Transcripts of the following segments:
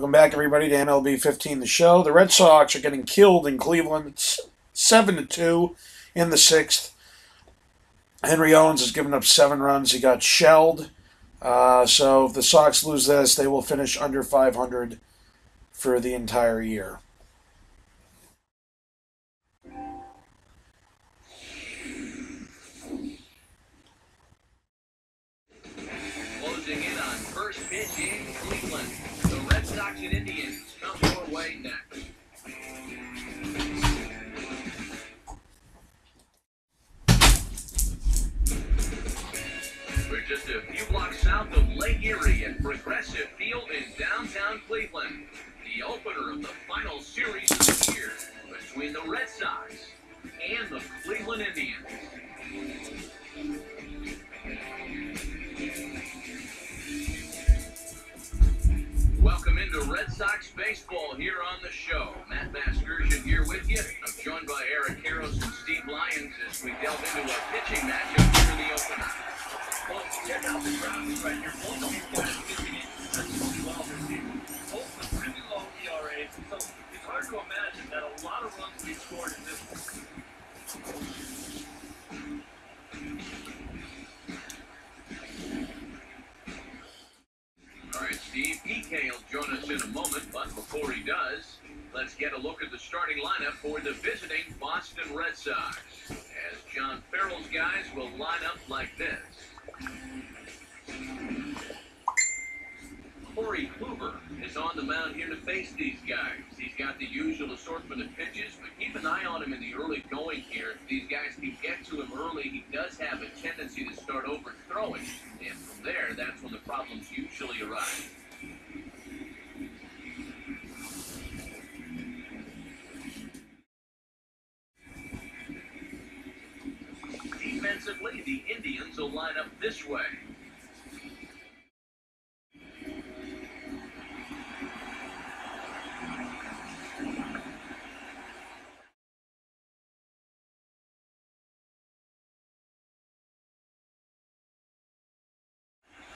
Welcome back, everybody, to MLB 15, the show. The Red Sox are getting killed in Cleveland, 7-2 in the sixth. Henry Owens has given up 7 runs. He got shelled. So if the Sox lose this, they will finish under 500 for the entire year. Closing in on first pitch in Cleveland. The Red Sox and Indians come your way next. We're just a few blocks south of Lake Erie at Progressive Field in downtown Cleveland. The opener of the final series of the year between the Red Sox and the Cleveland Indians. Welcome into Red Sox baseball here on the show. Matt Maskersian here with you. I'm joined by Eric Harris and Steve Lyons as we delve into our pitching matchup here in the opener. Well, check out the grounds right here. Both of these guys pitching in really well this season. Both with really low ERAs, so it's hard to imagine that a lot of runs will be scored in this one. All right, Steve, PK will join us in a moment, but before he does, let's get a look at the starting lineup for the visiting Boston Red Sox, as John Farrell's guys will line up like this. Corey Kluber is on the mound here to face these guys. He's got the usual assortment of pitches, but keep an eye on him in the early going here. If these guys can get to him early, he does have a tendency to start overthrowing, and from there, that's when the problems usually arise. Defensively, the Indians will line up this way.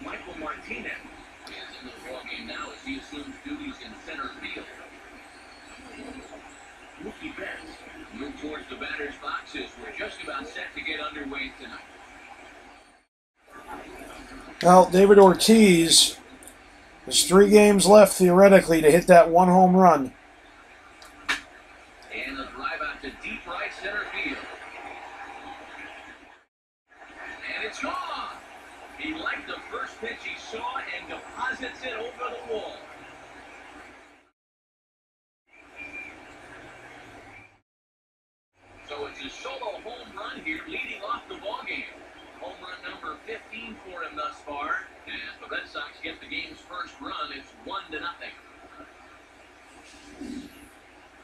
Michael Martinez is in the ballgame now as he assumes duties in center field. Mookie Betts moved towards the batter's boxes. We're just about set to get underway tonight. Well, David Ortiz, there's 3 games left, theoretically, to hit that 1 home run. And a drive out to deep right center field. And it's gone! He liked the first pitch he saw and deposits it over the wall. So it's a solo home run here, leading off the ballgame. Home run number 15 for him thus far. As the Red Sox get the game's first run, it's 1-0.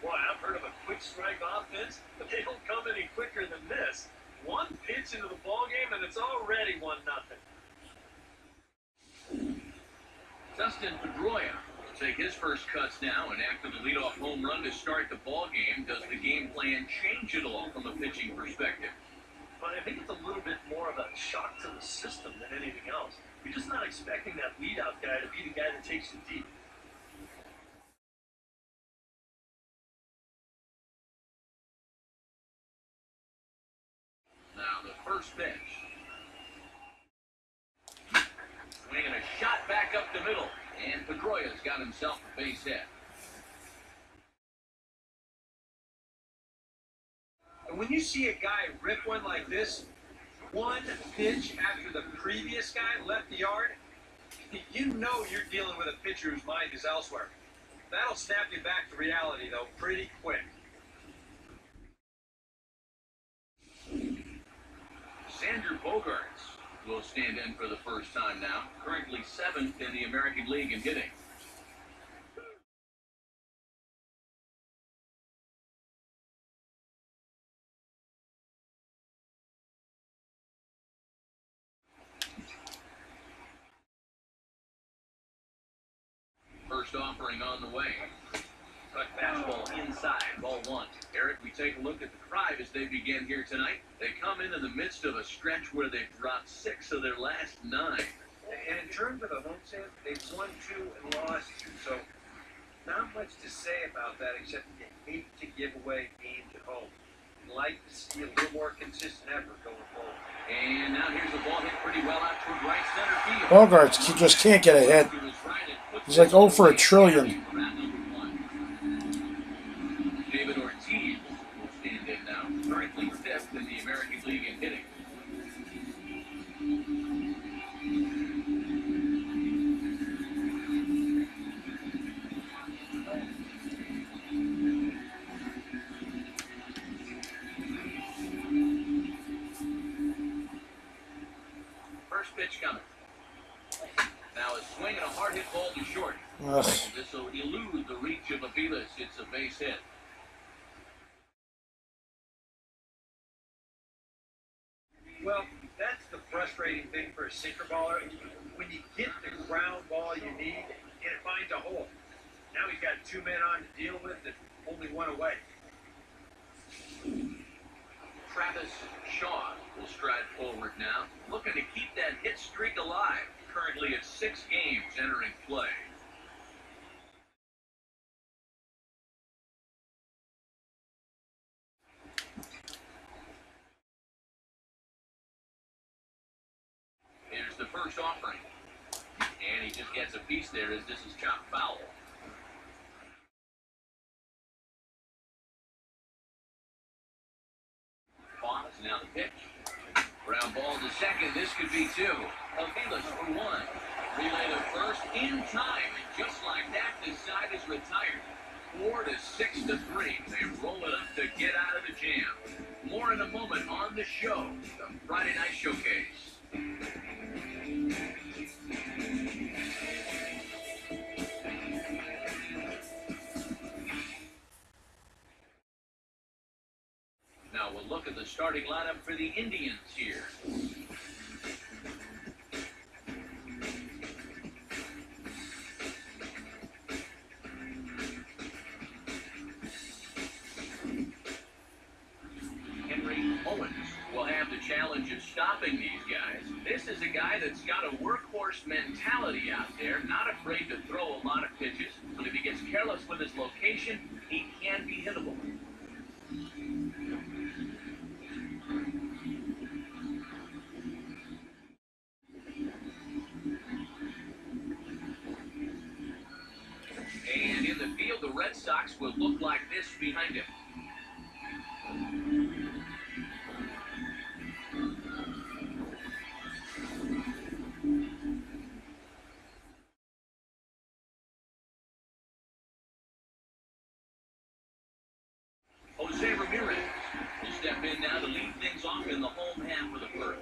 Boy, I've heard of a quick strike offense, but they don't come any quicker than this. 1 pitch into the ballgame, and it's already 1-0. Dustin Pedroia will take his first cuts now, and after the leadoff home run to start the ballgame, does the game plan change at all from a pitching perspective? But I think it's a little bit more of a shock to the system than anything else. You're just not expecting that leadoff guy to be the guy that takes you deep. Now the first pitch. Swinging a shot back up the middle, and Pedroia's got himself a base hit. And when you see a guy rip one like this, 1 pitch after the previous guy left the yard, you know you're dealing with a pitcher whose mind is elsewhere. That'll snap you back to reality, though, pretty quick. Xander Bogaerts will stand in for the first time now, currently 7th in the American League in hitting. First offering on the way. Cut fastball inside, ball 1. Eric, we take a look at the Tribe as they begin here tonight. They come in the midst of a stretch where they've dropped 6 of their last 9. And in terms of the home stand, they've won 2 and lost 2. So say about that except you hate to give away games at home. You'd like to see a little more consistent effort going forward. And now here's the ball hit pretty well out toward right center field. Bogarts just can't get a hit. He's like 0 for a trillion. David Ortiz will stand in now, currently fifth in the American League in hitting. First pitch coming. Now a swing and a hard hit ball to short. This will elude the reach of Aviles. It's a base hit. Well, that's the frustrating thing for a sinker baller. When you get the ground ball you need, and it finds a hole. Now he's got 2 men on to deal with and only 1 away. Travis Shaw will stride forward now, looking to keep that hit streak alive. Currently at 6 games entering play. Here's the first offering. And he just gets a piece there as this is chopped foul. Pause, now the pitch. Ground ball to second. This could be 2. Aviles for 1. Relay to first in time. And just like that, this side is retired. 4 to 6 to 3. They roll it up to get out of the jam. More in a moment on the show. The Friday Night Showcase. Now we'll look at the starting lineup for the Indians here. Henry Owens will have the challenge of stopping these guys. This is a guy that's got a workhorse mentality out there, not afraid to throw a lot of pitches, but if he gets careless with his location, he can be hittable. And in the field, the Red Sox will look like this behind him. Jose Ramirez will step in now to lead things off in the home half of the first.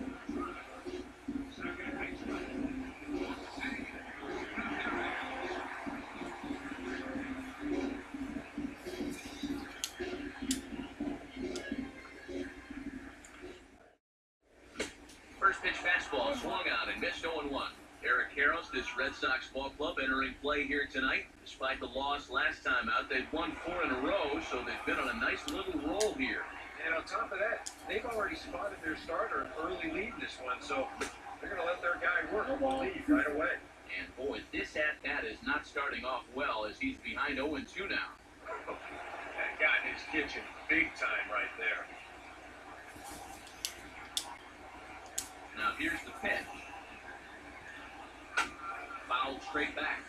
First pitch fastball swung out and missed 0-1. Eric Karros, this Red Sox ball club entering play here tonight. Despite the loss last time out, they've won 4 in a row, so they've been on a nice little roll here. And on top of that, they've already spotted their starter an early lead in this one, so they're going to let their guy work the lead right away. And boy, this at-bat is not starting off well as he's behind 0-2 now. That got in his kitchen big time right there. Now here's the pitch. Fouled straight back.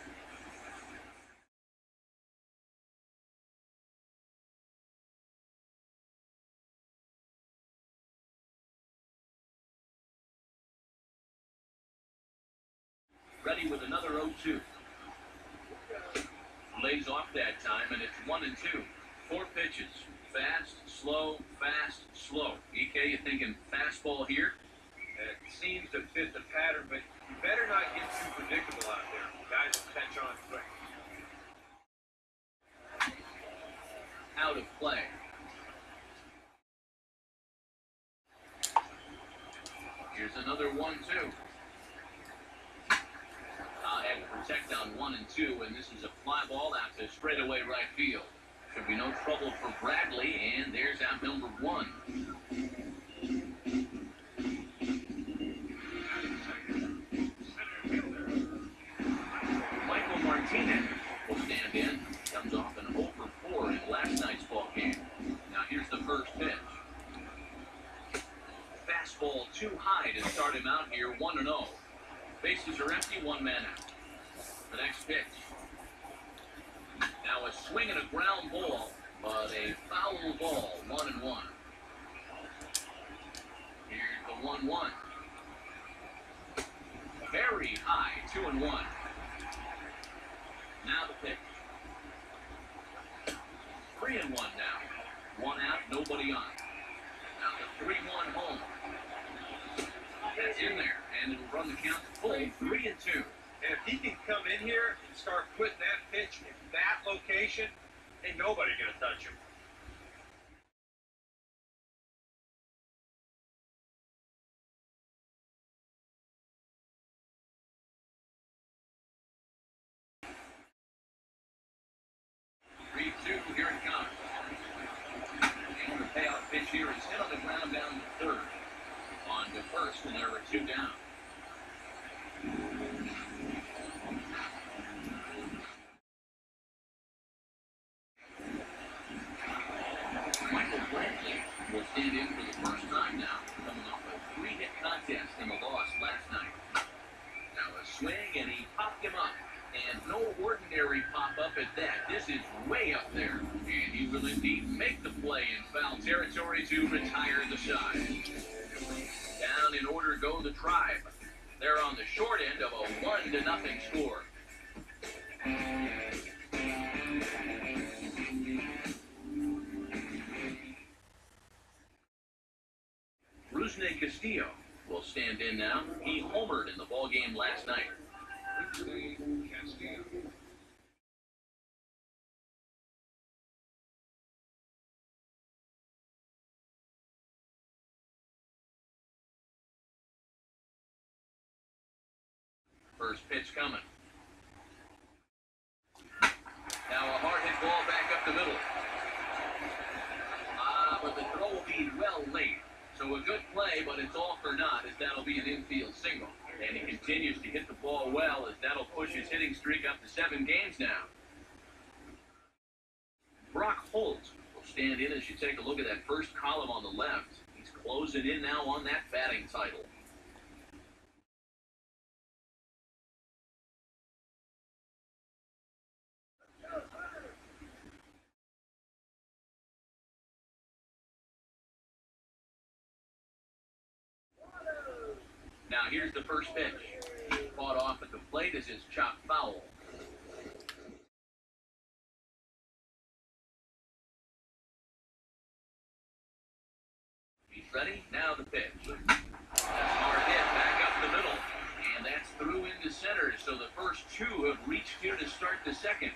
Ready with another 0-2. Lays off that time, and it's 1-2. 4 pitches. Fast, slow, slow. EK, you thinking fastball here? It seems to fit the pattern, but you better not get too predictable out there. Guys will catch on quick. Out of play. Here's another 1-2. Had to protect on 1-2, and this is a fly ball out to straightaway right field. Should be no trouble for Bradley, and there's out number 1. Michael Martinez will stand in. Comes off an 0 Bases are empty, one man out. The next pitch. Now a swing and a ground ball, but a foul ball, 1-1. Here's the 1-1. Very high, 2-1. Now the pitch. 3-1 now. One out, nobody on. Now the 3-1 home. That's in there, and it'll run the count to full 3-2. And if he can come in here and start putting that pitch in that location, ain't nobody gonna touch him. Here it comes. And the payoff pitch here is hit on the ground down to third. On to first, and there are 2 down. Michael Brantley will stand in for the first time now, coming off a 3-hit contest in the loss last night. Now a swing, and he popped him up. And no ordinary pop-up at that. This is way up there. And he will indeed make the play in foul territory to retire the side. Down in order go the Tribe. They're on the short end of a 1-0 score. Rusney Castillo will stand in now. He homered in the ballgame last night. First pitch coming. Now a hard hit ball back up the middle. But the throw will be well late. So a good play, but it's all for naught, as that'll be an infield single. And he continues to hit the ball well, as that'll push his hitting streak up to 7 games now. Brock Holt will stand in as you take a look at that first column on the left. He's closing in now on that batting title. Now here's the first pitch. Fought off at the plate as it's chopped foul. He's ready. Now the pitch. That's a hard hit back up the middle. And that's through into center. So the first 2 have reached here to start the second.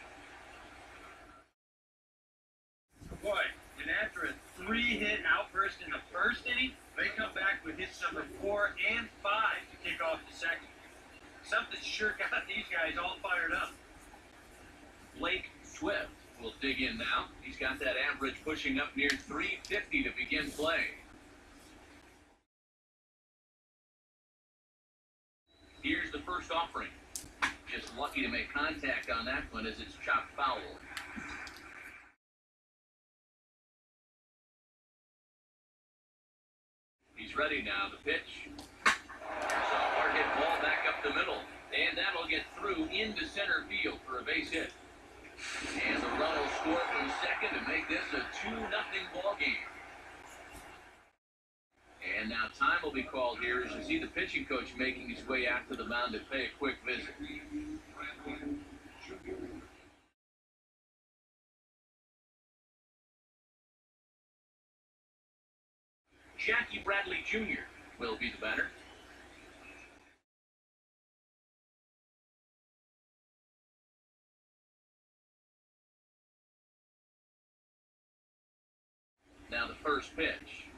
Boy, and after a 3-hit outburst in the first inning, they come back with hits number 4 and 5 to kick off the second. Something sure got these guys all fired up. Blake Swift will dig in now. He's got that average pushing up near 350 to begin play. Here's the first offering. Just lucky to make contact on that one as it's chopped foul. He's ready now, the pitch. There's a hard hit ball back up the middle, and that'll get through into center field for a base hit. And the run will score from second to make this a 2-0 ball game. And now time will be called here as you see the pitching coach making his way out to the mound to pay a quick visit. Jackie Bradley Jr. will be the batter. Now the first pitch.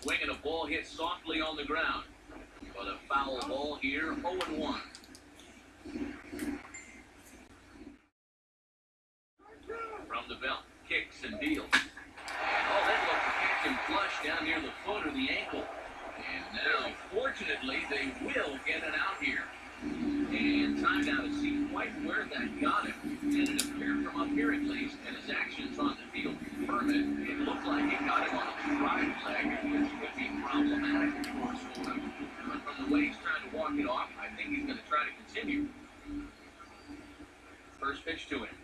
Swinging a ball hit softly on the ground. But a foul ball here, 0-1. From the belt, kicks and deals. Oh, that looked to catch him flush down near the foot or the ankle. And now, fortunately, they will get it out here. And time now to see quite where that got him. And it appeared from up here at least, and his actions on the field confirm it. It looked like he got him on the right leg, which could be problematic, of course, for him. But from the way he's trying to walk it off, I think pitch to him.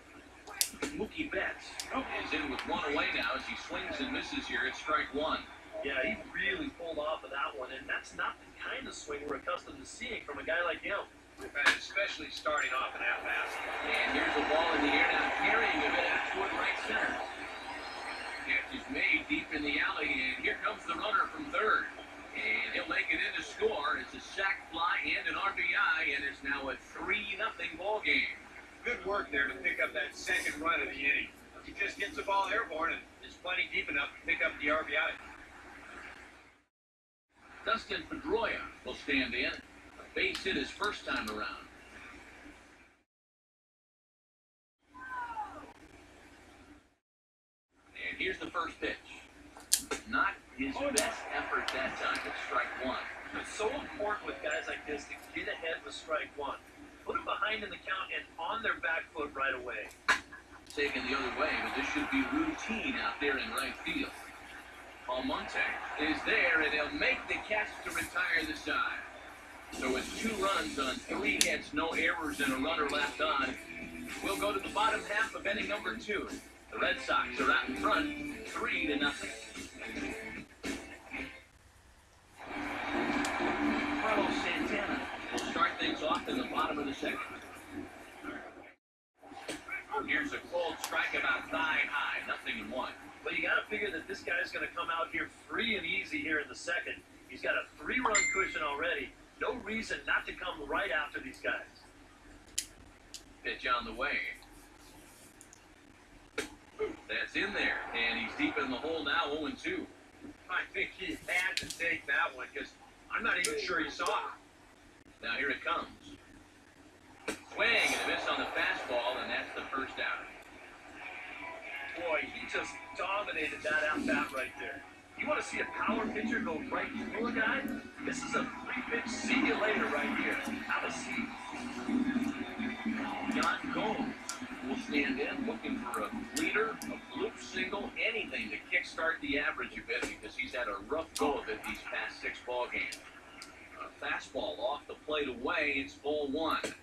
Mookie Betts is in with one away now as he swings and misses here at strike one. Yeah, he really pulled off of that one, and that's not the kind of swing we're accustomed to seeing from a guy like him. Especially starting off an at-bat. And here's a ball in the air now, carrying a bit out toward right center. Catch is made deep in the alley, and here comes the runner from third. And he'll make it in to score. It's a sac fly and an RBI, and it's now a 3-0 ball game. Good work there to pick up that second run of the inning. He just gets the ball airborne and is plenty deep enough to pick up the RBI. Dustin Pedroia will stand in. A base hit his first time around. And here's the first pitch. Not his best effort that time at strike one. It's so important with guys like this to get ahead with strike one. Put them behind in the count and on their back foot right away. Taken the other way, but this should be routine out there in right field. Almonte is there, and he'll make the catch to retire the side. So it's 2 runs on 3 hits, no errors, and a runner left on. We'll go to the bottom half of inning number 2. The Red Sox are out in front, 3-0. Carlos Santana will start things off in the bottom of the second. Here's a cold strike about thigh high, 0-1. Well, you got to figure that this guy's going to come out here free and easy here in the second. He's got a 3-run cushion already. No reason not to come right after these guys. Pitch on the way. That's in there, and he's deep in the hole now, 0-2. I think he had to take that one because I'm not even sure he saw it. Now here it comes. Swing and a miss on the fastball, and that's the first out. Boy, he just dominated that at-bat right there. You want to see a power pitcher go right through a guy? This is a 3-pitch see you later right here. Have a seat. John Gomes will stand in looking for a leader, a bloop single, anything to kickstart the average a bit because he's had a rough go of it these past 6 ball games. A fastball off the plate away, it's ball 1.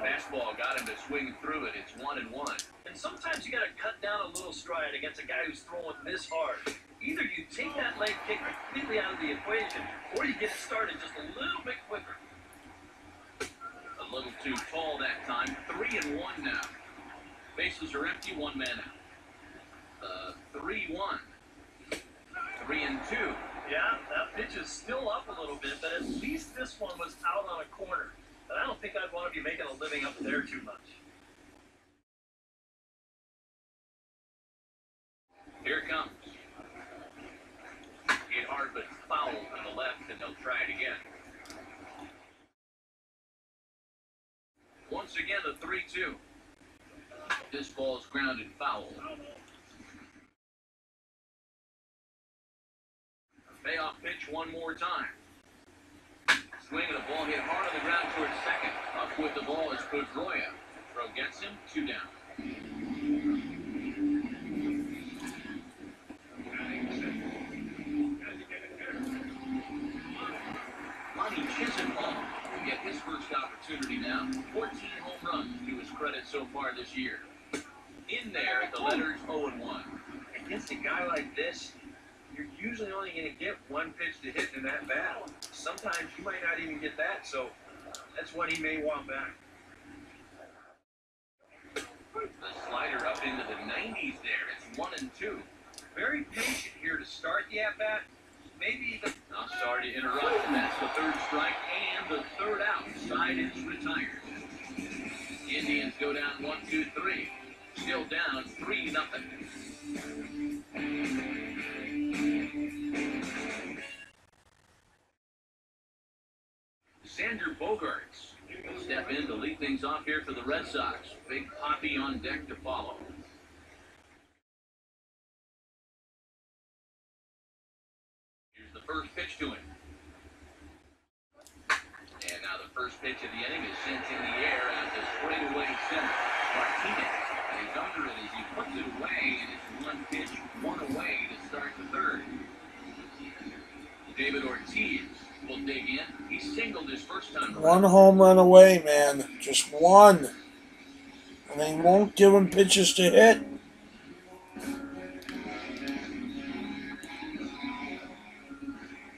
Fastball got him to swing through it, it's 1-1. And sometimes you got to cut down a little stride against a guy who's throwing this hard. Either you take that leg kick completely out of the equation, or you get it started just a little bit quicker. A little too tall that time. 3-1 now. Bases are empty, 1 man out. 3-1. 3-2. Yeah, that pitch is still up a little bit, but at least this one was out on a corner. But I don't think I'd want to be making a living up there too much. Here it comes. Hit hard but foul to the left, and they'll try it again. Once again, the 3-2. This ball's grounded foul. Payoff pitch one more time. Swing and a ball hit hard on the ground towards second. Up with the ball is Pedroia. Throw gets him, 2 down. Lonnie Chisenhall will get his first opportunity now. 14 home runs to his credit so far this year. In there at the letters 0-1. Against a guy like this, you're usually only going to get 1 pitch to hit in that bat. Sometimes you might not even get that, so that's what he may want back. The slider up into the 90s there. It's 1-2. Very patient here to start the at-bat. Maybe even... Now sorry to interrupt, and that's the 3rd strike and the 3rd out. Side is retired. Indians go down 1-2-3. Still down 3-0. Xander Bogaerts will step in to lead things off here for the Red Sox. Big Poppy on deck to follow. Here's the first pitch to him. And now the first pitch of the inning is sent in the air out to straightaway center. Martinez is under it as he puts it away, and it's 1 pitch, 1 away to start the 3rd. David Ortiz will dig in. He singled his first time around. 1 home run away, man. Just 1. And they won't give him pitches to hit.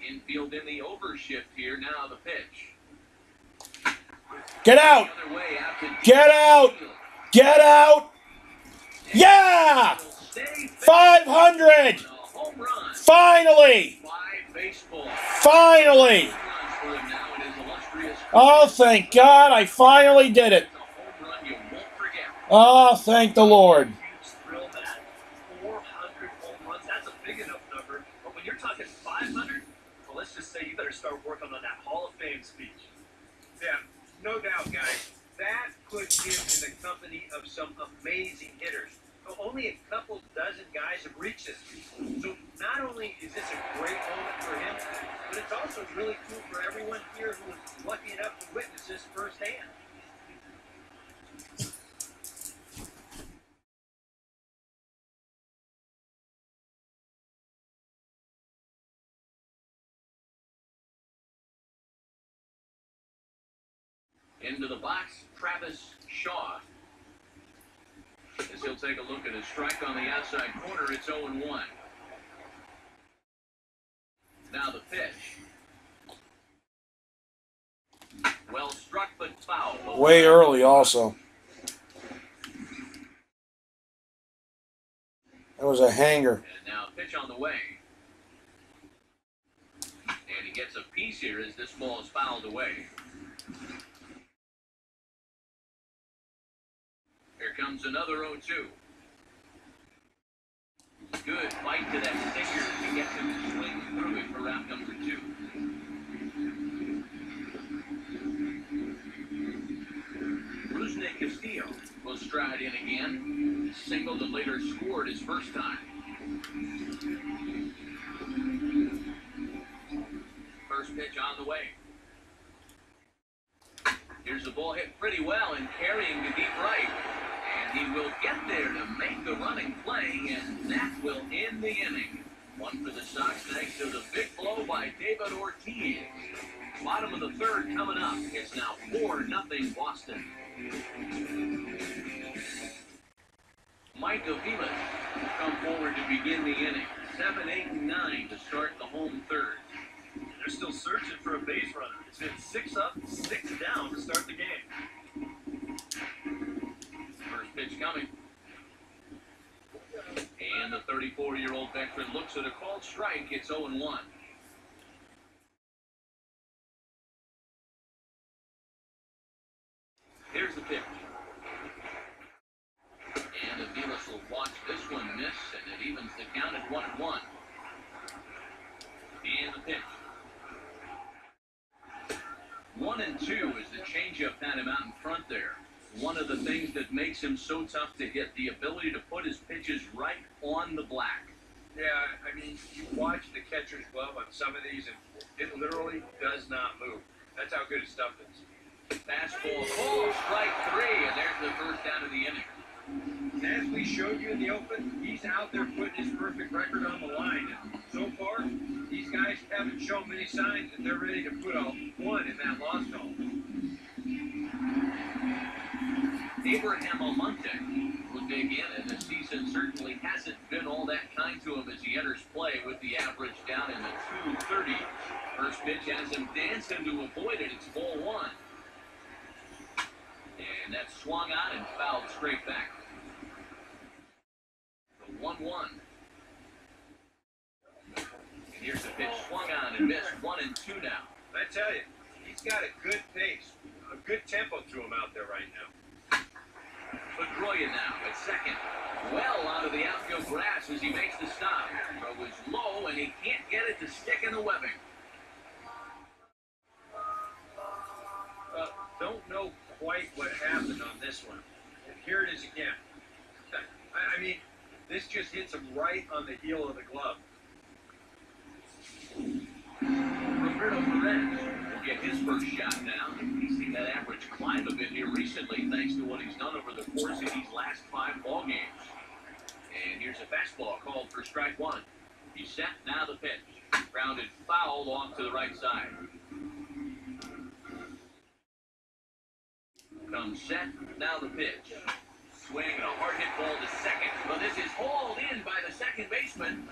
Infield in the overshift here. Now the pitch. Get out! The other way out to Get out! Get out! Yeah! 500! home run. Finally! Baseball. Finally! Oh, thank God, I finally did it. Oh, thank the Lord. Thrill that 400 home runs. That's a big enough number. But when you're talking 500, well, let's just say you better start working on that Hall of Fame speech. Yeah, no doubt, guys. That puts him in the company of some amazing hitters. Only a couple dozen guys have reached this. So not only is this a great moment for him, but it's also really cool for everyone here who was lucky enough to witness this firsthand. Into the box, Travis Shaw. As he'll take a look at his strike on the outside corner, it's 0-1. Now the pitch. Well struck, but foul. Way early also. That was a hanger. And now pitch on the way. And he gets a piece here as this ball is fouled away. Here comes another 0-2. Good fight to that stinger to get him to swing through it for round number 2. Rusney Castillo will stride in again. Singled and later scored his first time. First pitch on the way. Here's the ball hit pretty well and carrying to deep right. And he will get there to make the running play, and that will end the inning. One for the Sox thanks to the big blow by David Ortiz. Bottom of the third coming up. It's now 4-0 Boston. Mike Aviles come forward to begin the inning. 7, 8, and 9 to start the home third. They're still searching for a base runner. It's been 6 up, 6 down to start the game. First pitch coming. And the 34-year-old veteran looks at a called strike. It's 0-1. Here's the pitch. And Aviles will watch this one miss, and it evens the count at 1-1. And the pitch. 1-2 is the changeup had him out in front there. One of the things that makes him so tough to hit, the ability to put his pitches right on the black. Yeah, I mean, you watch the catcher's glove on some of these, and it literally does not move. That's how good his stuff is. Fastball called, strike 3, and there's the first out of the inning. As we showed you in the open, he's out there putting his perfect record on the line. And so far, these guys haven't shown many signs that they're ready to put a 1 in that loss column. Abraham Almonte will dig in, and the season certainly hasn't been all that kind to him as he enters play with the average down in the 230s. First pitch has him dancing to avoid it. It's ball 1. And that's swung on and fouled straight back. The 1-1. And here's the pitch swung on and missed. 1-2 now. I tell you, he's got a good pace, a good tempo to him out there right now. Pedroia now at second. Well out of the outfield grass as he makes the stop. Throw is low and he can't get it to stick in the webbing. Don't know quite what happened on this one. And here it is again. I mean, this just hits him right on the heel of the glove. Roberto Perez will get his first shot now. He's seen that average climb a bit here recently thanks to what he's done over the course of these last 5 ball games. And here's a fastball called for strike 1. He's set, now the pitch. Grounded foul off to the right side. Comes set, now the pitch. swing and a hard hit ball to second. Well, this is hauled in by the second baseman.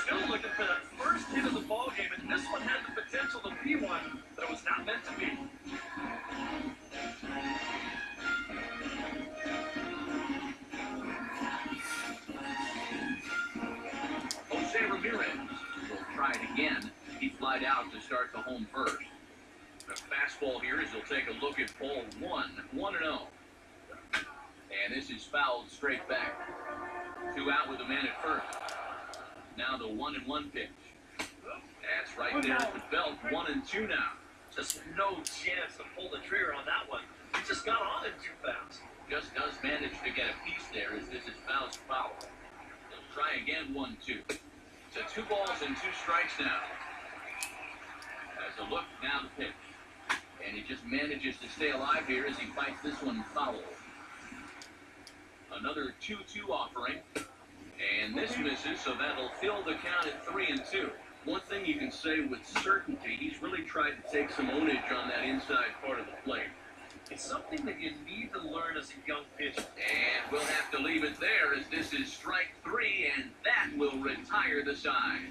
Still looking for that first hit of the ball game, and this one had the potential to be one, but it was not meant to be. Jose Ramirez will try it again. He flied out to start the home first. The fastball here as he'll take a look at ball 1-0. And this is fouled straight back. 2 out with a man at first. Now the 1-1 pitch. That's right there at the belt. 1-2 now. Just no chance to pull the trigger on that one. He just got on it too fast. Just does manage to get a piece there as this is foul. They'll try again 1-2. So 2 balls and 2 strikes now. As a look, now the pitch. And he just manages to stay alive here as he fights this one foul. Another 2-2 offering. And this misses, so that'll fill the count at 3-2. One thing you can say with certainty, he's really tried to take some ownage on that inside part of the plate. It's something that you need to learn as a young pitcher. And we'll have to leave it there as this is strike 3, and that will retire the side.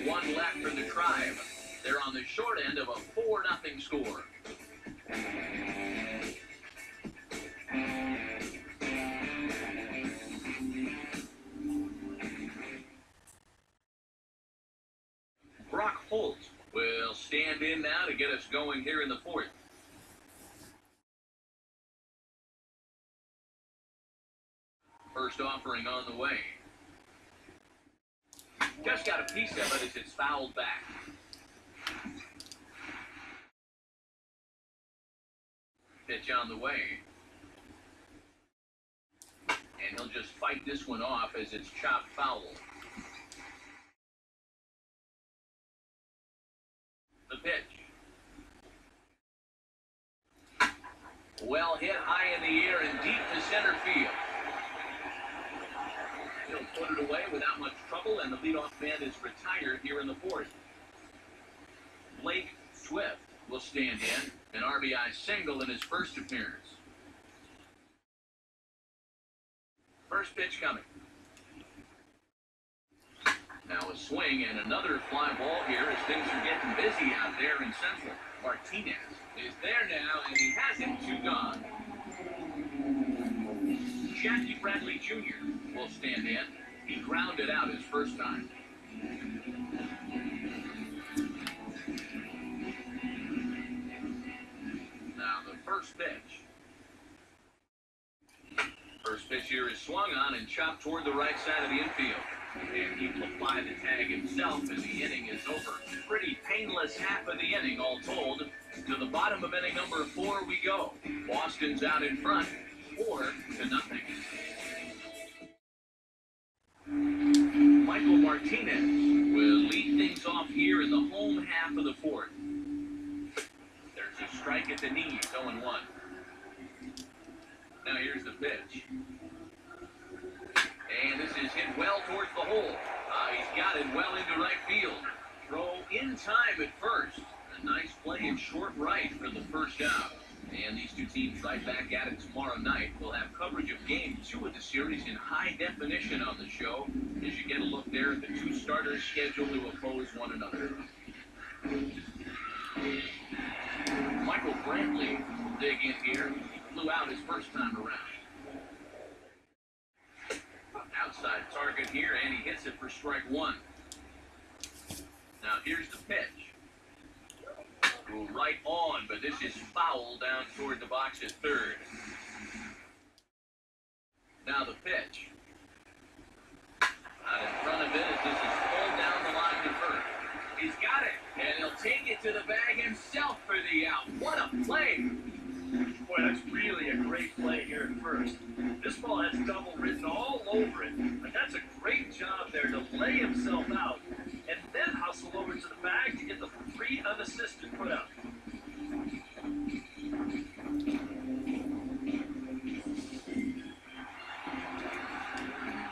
1 left for the Tribe. They're on the short end of a 4-0 score. Brock Holt will stand in now to get us going here in the 4th. First offering on the way. Just got a piece of it as it's fouled back. Pitch on the way. And he'll just fight this one off as it's chopped foul. The pitch. Well hit high in the air and deep to center field. He'll put it away without much trouble, and the leadoff man is retired here in the 4th. Blake Swift will stand in, an RBI single in his first appearance. First pitch coming. Now a swing and another fly ball here as things are getting busy out there in Central. Martinez is there now, and he has it 2 gone. Jackie Bradley Jr. will stand in. He grounded out his first time. Now the first pitch. First pitch here is swung on and chopped toward the right side of the infield. And he will apply the tag himself as the inning is over. Pretty painless half of the inning, all told. To the bottom of inning number 4 we go. Boston's out in front, 4-0. Michael Martinez will lead things off here in the home half of the 4th. There's a strike at the knees, 0-1. Now here's the pitch. And this is hit well towards the hole. He's got it well into right field. Throw in time at first. A nice play in short right for the first out. And these two teams right back at it tomorrow night. We'll have coverage of game 2 of the series in high definition on the show as you get a look there at the 2 starters scheduled to oppose one another. Michael Brantley will dig in here. He flew out his first time around. Outside target here, and he hits it for strike 1. Now here's the pitch. Right on, but this is foul down toward the box at third. Now the pitch. Out in front of it as this is pulled down the line to first. He's got it, and he'll take it to the bag himself for the out. What a play! Boy, that's really a great play here at first. This ball has double written all over it. But that's a great job there to lay himself out and then hustle over to the bag to get the 3 unassisted put out.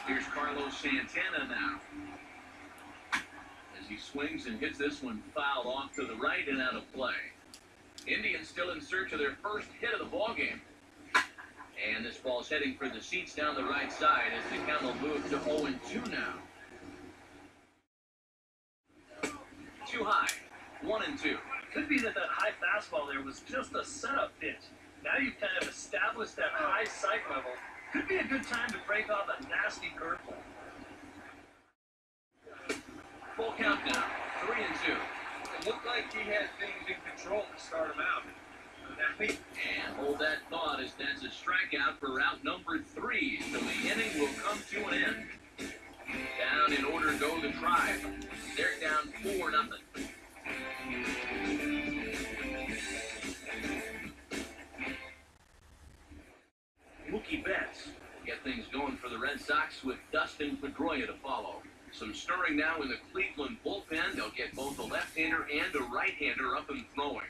Here's Carlos Santana now. As he swings and hits this one foul off to the right and out of play. Indians still in search of their first hit of the ball game. And this ball's heading for the seats down the right side as the count will move to 0-2 now. Too high. 1-2. Could be that high fastball there was just a setup pitch. Now you've kind of established that high sight level. Could be a good time to break off a nasty curveball. Full count now. 3-2. It looked like he had things in control to start him out. And hold that thought as that's a strikeout for out number 3. So the inning will come to an end. Down in order go the Tribe. They're down 4-0. Mookie Betts get things going for the Red Sox with Dustin Pedroia to follow. Some stirring now in the Cleveland bullpen. They'll get both a left-hander and a right-hander up and throwing.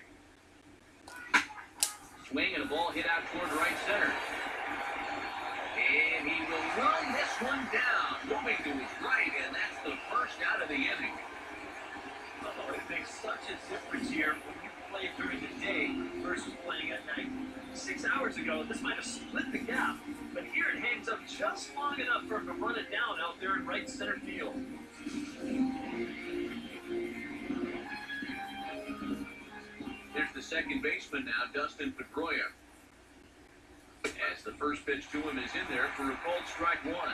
Swing and a ball hit out toward right center. And he will run this one down, moving to his right, and that's the first out of the inning. Oh, it makes such a difference here when you play during the day versus playing at night. 6 hours ago, this might have split the gap, but here it hangs up just long enough for him to run it down out there in right center field. There's the second baseman now, Dustin Pedroia. As the first pitch to him is in there for a called strike 1. Well,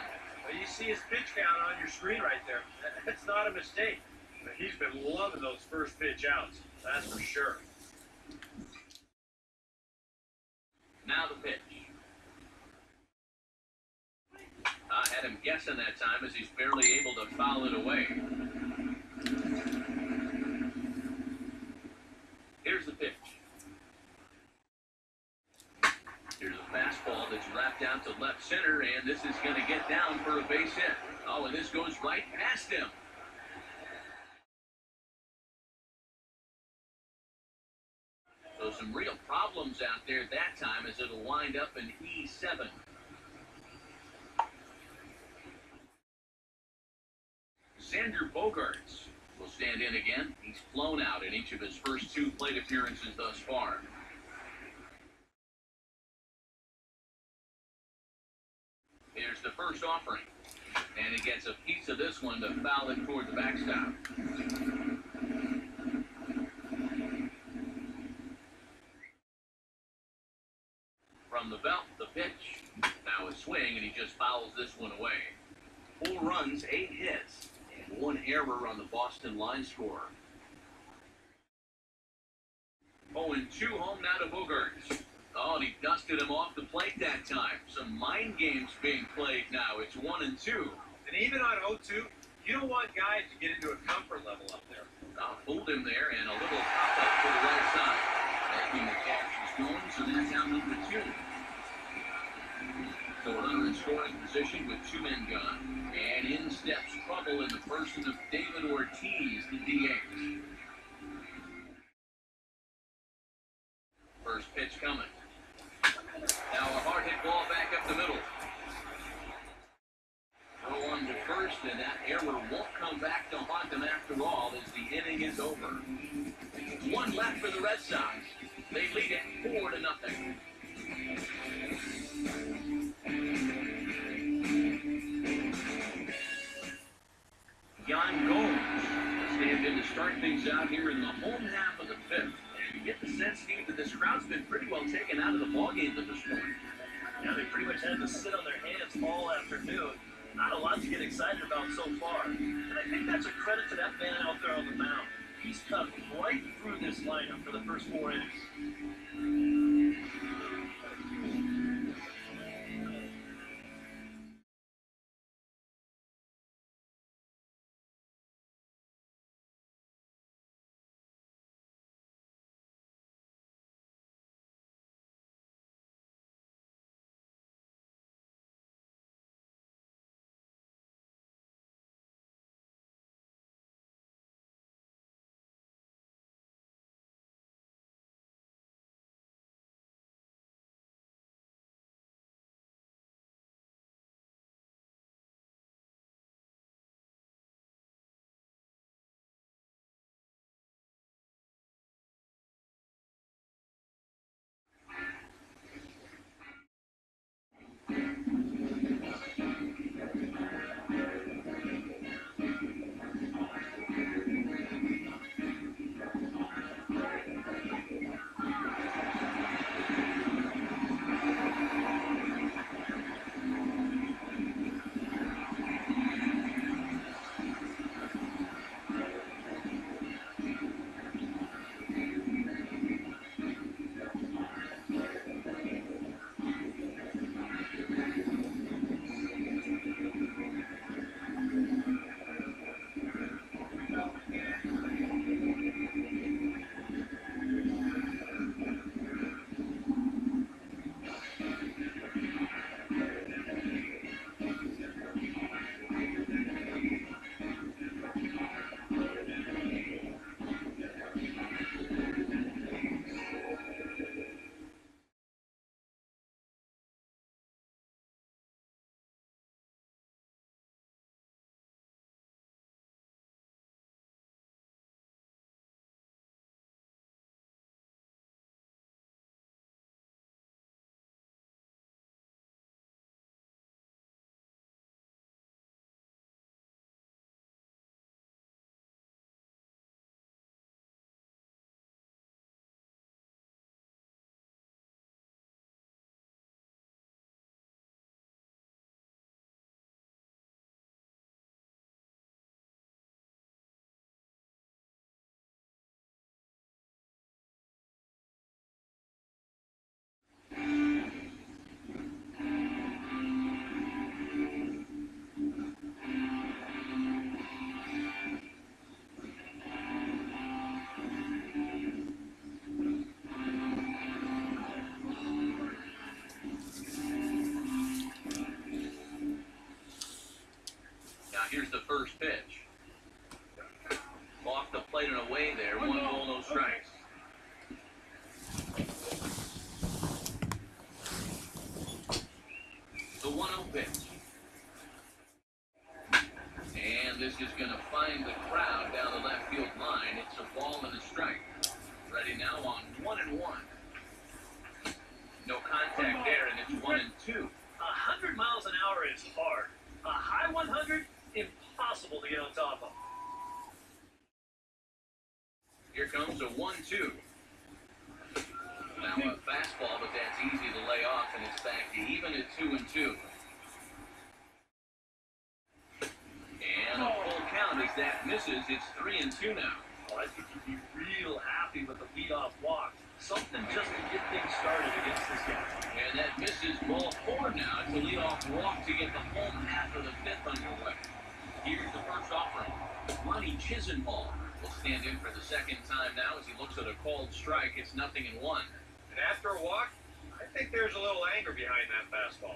you see his pitch count on your screen right there. That's not a mistake. But he's been loving those first pitch outs, that's for sure. Now the pitch. I had him guessing that time as he's barely able to foul it away. Here's the pitch. Here's a fastball that's wrapped out to left center, and this is going to get down for a base hit. Oh, and this goes right past him. So some real problems out there that time as it'll wind up in E7. Xander Bogaerts will stand in again. He's flown out in each of his first 2 plate appearances thus far. Here's the first offering. And he gets a piece of this one to foul it toward the backstop. From the belt, the pitch. Now a swing, and he just fouls this one away. 4 runs, 8 hits, and 1 error on the Boston line score. 0-2 home now to Bogaerts. Oh, and he dusted him off the plate that time. Some mind games being played now. It's 1-2. And even on 0-2, you don't want guys to get into a comfort level up there. Fooled him there, and a little pop-up to the right side. Making the catch is going, so that's out number 2. So runner in scoring position with 2 men gone. And in steps trouble in the person of David Ortiz, the DH. First pitch coming. Now a hard hit ball back up the middle. Throw on to first, and that error won't come back to haunt them after all as the inning is over. 1 left for the Red Sox. They lead it 4-0. Yan Gomes stand in to start things out here in the home half of the 5th. And you get the sense, Steve, that this crowd's been pretty well taken out of the ballgame this morning. Yeah, they pretty much had to sit on their hands all afternoon. Not a lot to get excited about so far. And I think that's a credit to that man out there on the mound. He's cut right through this lineup for the first 4 innings. pitch. And this is going to find the crowd down the left field line. It's a ball and a strike. Ready now on 1-1. No contact there, and it's 1-2. 100 miles an hour is hard. A high 100, impossible to get on top of. Here comes a 1-2. Now a fastball, but that's easy to lay off, and it's back to even at 2-2. And a full count as that misses. It's 3-2 now. Well, I think you'd be real happy with the leadoff walk. Something just to get things started against this guy. And that misses ball 4 now. It's a leadoff walk to get the home half of the fifth underway. Here's the first offering. Ronnie Chisenhall will stand in for the second time now as he looks at a called strike. It's 0-1. And after a walk, I think there's a little anger behind that fastball.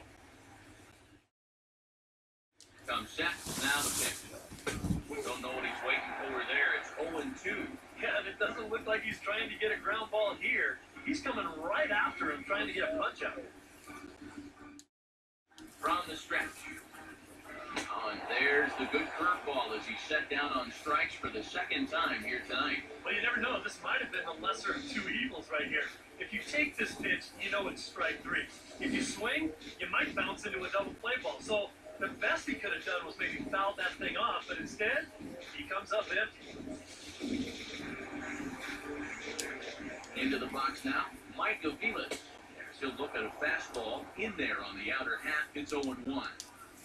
Comes set, now the pitch. We don't know what he's waiting for there. It's 0-2. Yeah, and it doesn't look like he's trying to get a ground ball here. He's coming right after him, trying to get a punch out. From the stretch. Oh, and there's the good curveball as he's set down on strikes for the second time here tonight. Well, you never know. This might have been the lesser of two evils right here. If you take this pitch, you know it's strike 3. If you swing, you might bounce into a double play ball. So the best he could have done was maybe foul that thing off, but instead, he comes up empty. Into the box now, Mike Aviles. He'll look at a fastball in there on the outer half. It's 0-1.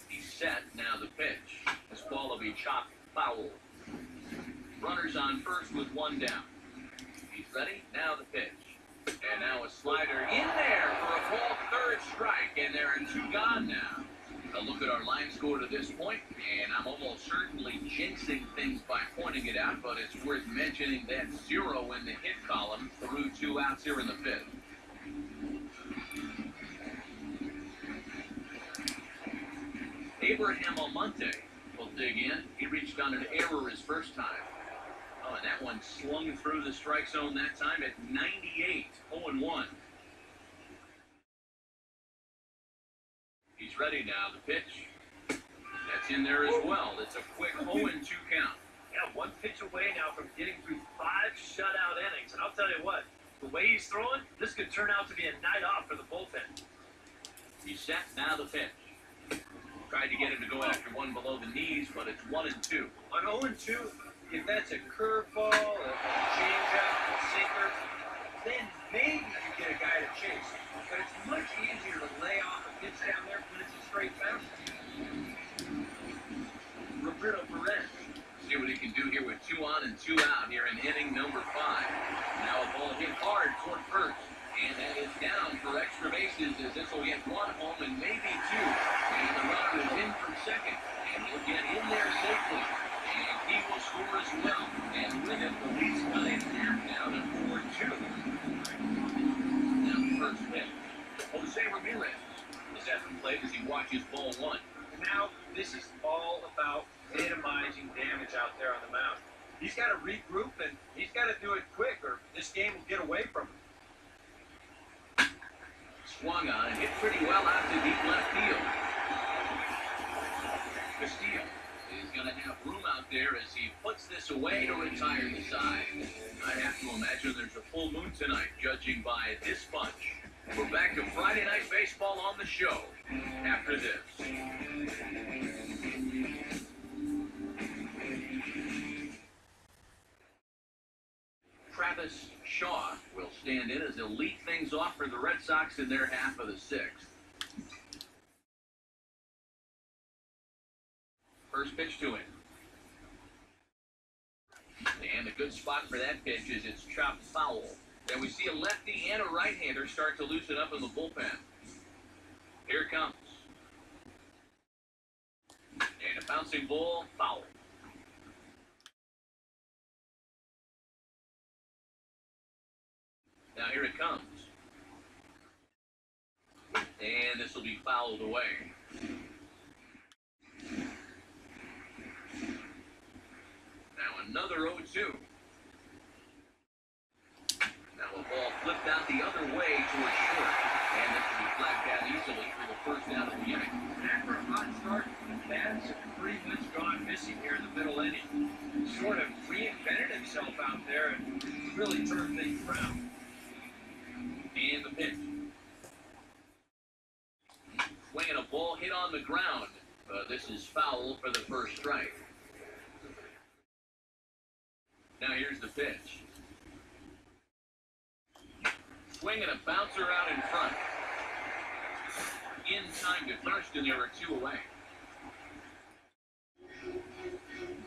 He's set, now the pitch. This ball will be chopped foul. Runners on first with 1 down. He's ready, now the pitch. And now a slider in there for a ball third strike, and there are 2 gone now. A look at our line score to this point, and I'm almost certainly jinxing things by pointing it out, but it's worth mentioning that 0 in the hit column through 2 outs here in the 5th. Abraham Almonte will dig in. He reached on an error his first time. Oh, and that one slung through the strike zone that time at 98, 0-1. He's ready now, the pitch. That's in there as well. It's a quick 0-2 count. Yeah, 1 pitch away now from getting through 5 shutout innings. And I'll tell you what, the way he's throwing, this could turn out to be a night off for the bullpen. He's set, now the pitch. Tried to get him to go after one below the knees, but it's 1-2. On 0-2, if that's a curveball, a changeup, a sinker, then maybe you get a guy to chase. But it's much easier to lay off a pitch down there when it's a straight fastball. Roberto Perez. See what he can do here with 2 on and 2 out here in inning number 5. Now a ball hit hard toward first. And that is down for extra bases as this will get 1 home and maybe 2. And the runner is in for second. And he'll get in there safely. And he will score as well. And with it, the lead's cut in half now to 4-2. Now the first pitch. Jose Ramirez is at the plate as he watches ball 1. Now, this is all about minimizing damage out there on the mound. He's got to regroup, and he's got to do it quick, or this game will get away from him. Swung on and hit pretty well out to deep left field. Castillo is going to have room out there as he puts this away to retire the side. I have to imagine there's a full moon tonight, judging by this bunch. We're back to Friday Night Baseball on the show after this. Travis Shaw will stand in as he'll lead things off for the Red Sox in their half of the 6th. First pitch to him. And a good spot for that pitch is it's chopped foul. Then we see a lefty and a right-hander start to loosen up in the bullpen. Here it comes. And a bouncing ball, foul. Now here it comes. And this will be fouled away. Now another 0-2. Now a ball flipped out the other way towards short. And this will be flagged down easily for the first out of the inning. That That's Cleveland's gone missing here in the middle inning. Sort of reinvented himself out there and really turned things around. And the pitch. Swinging a ball hit on the ground. This is foul for the first strike. Now here's the pitch. Swinging a bouncer out in front. In time to first, and there were two away.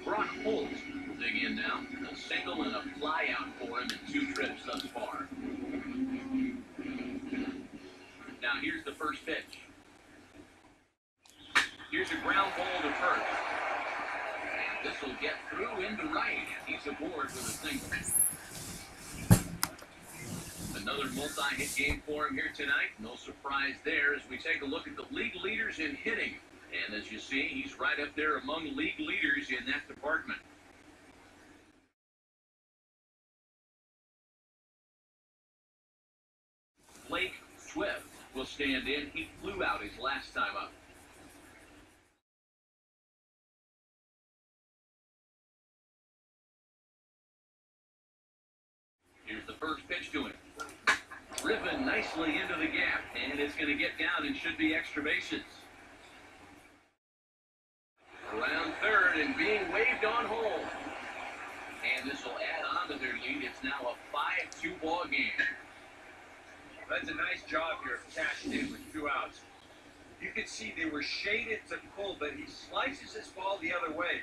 Brock Holt will dig in now. A single and a fly out for him in 2 trips thus far. Now here's the first pitch. Here's a ground ball to first. And this will get through into right. He's aboard with a single. Another multi-hit game for him here tonight. No surprise there as we take a look at the league leaders in hitting. And as you see, he's right up there among league leaders in that department. Blake Swift will stand in. He flew out his last time up. Here's the first pitch to him. Driven nicely into the gap, and it's going to get down and should be extra bases. Around third and being waved on home. And this will add on to their lead. It's now a 5-2 ball game. That's a nice job here of cashing in with 2 outs. You could see they were shaded to pull, but he slices his ball the other way.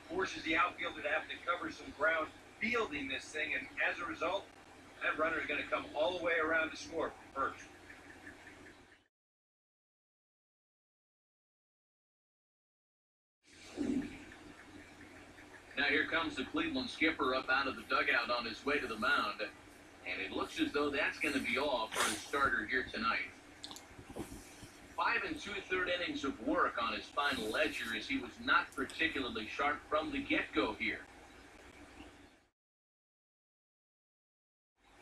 Forces the outfielder to have to cover some ground fielding this thing, and as a result, that runner is going to come all the way around to score from first. Now here comes the Cleveland skipper up out of the dugout on his way to the mound. And it looks as though that's going to be all for his starter here tonight. 5 2/3 innings of work on his final ledger as he was not particularly sharp from the get-go here.